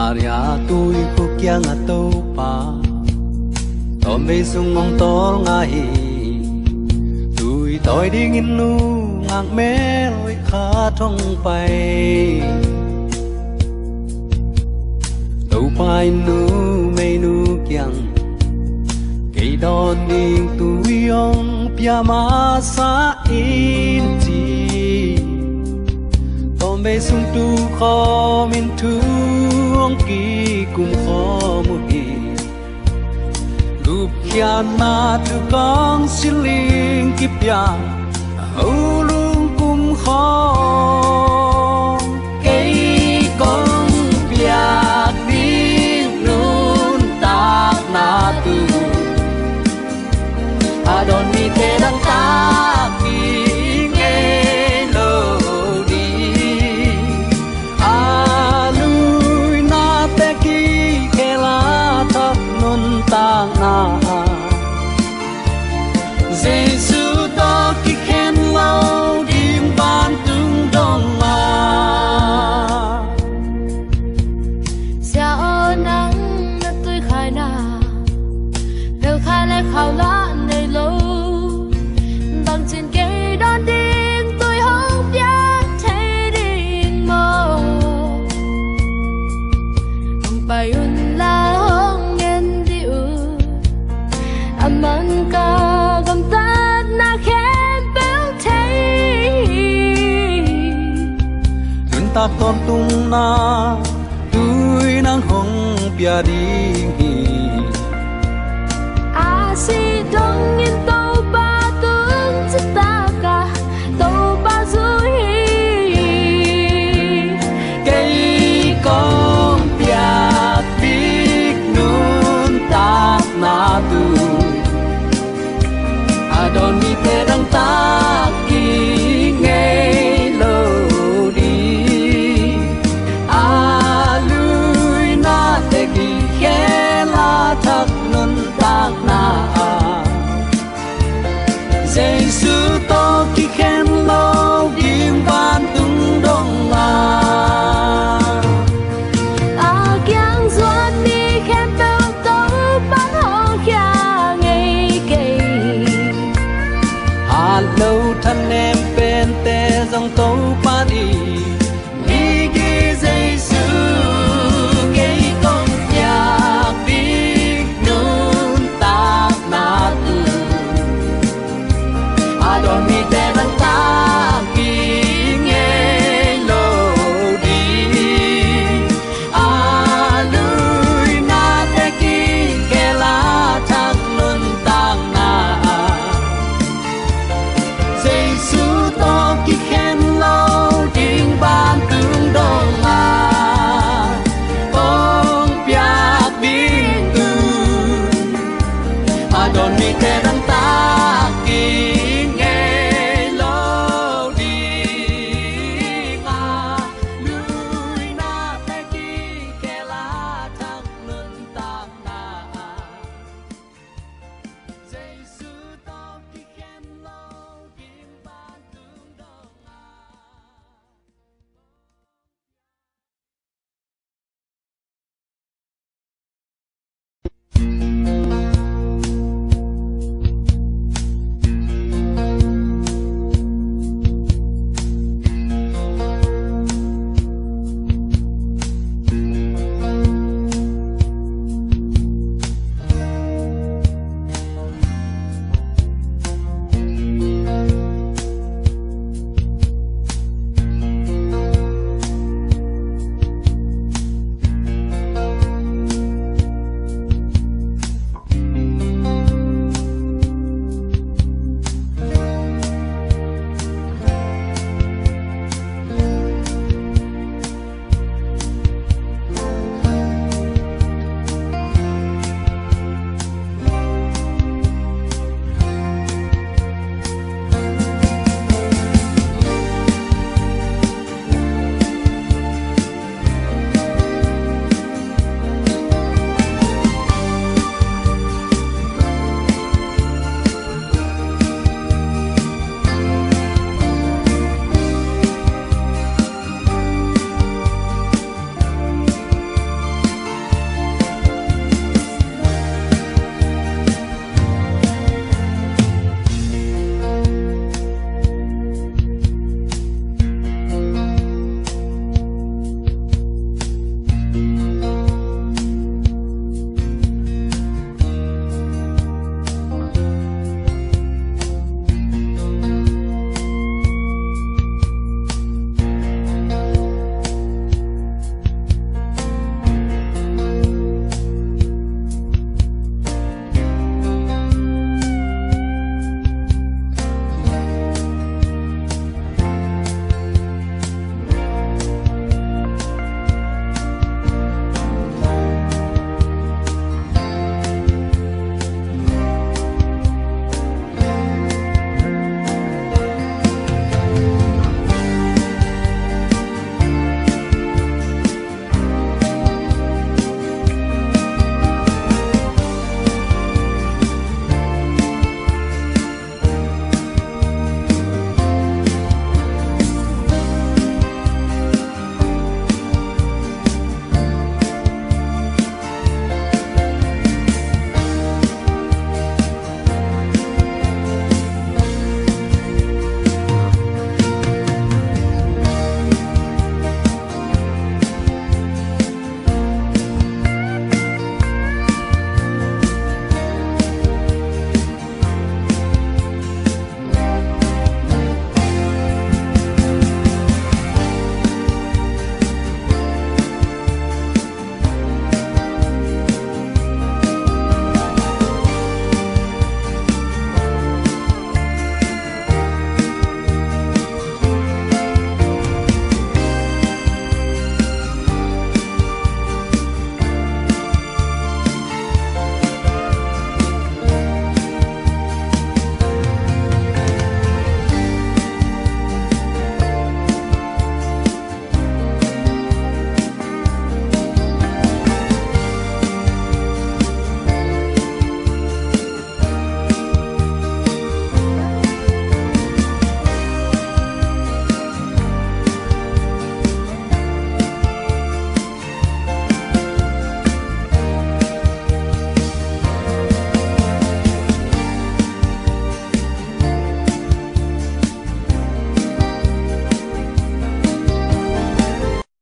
Aria tôi cuộc kia ngã tàu pa tôm bê sung mong to ngài tôi đi nghìn nu ngang mé lối khá trong bay tàu bay nu mây nu kiang cây đòn đi tôi ông pia ma sa in chi tôm bê sung tu khó min thương kỳ cùng khó một kỳ gục khian na tu con xin linh kịp ya hầu luôn cùng khó cây con biak đi nun tak na tu adon mi te dang ta ki nghe lo đi lui na te ki ke la thap nun tak na Giêsu ta khi khen lâu điềm ban tương đồng mà sao nắng đã tôi khai na đều khai lại khảo lá nơi lâu bằng trên cây đón điên tôi không biết thấy điên mơ bài un la hong nhân điệu amang ca gầm tát na khen béo thấy Nun tap ton tung na tui nang hong pia đi si đông yên tàu ba tướng chất ta cả tàu ba dưới cây con pia big nun tap na tu adon mi te dang ta ki nghe lo đi lui na te ki khe la thak nun tak na Giêsu to ki khen lo điềm ban tung đông kiang duat đi khen béo tàu bán hong kia ngày cây lâu thân em bên te dòng tàu pa đi đi ghi Giêsu cây con nhà big nun tak na tu adon mi te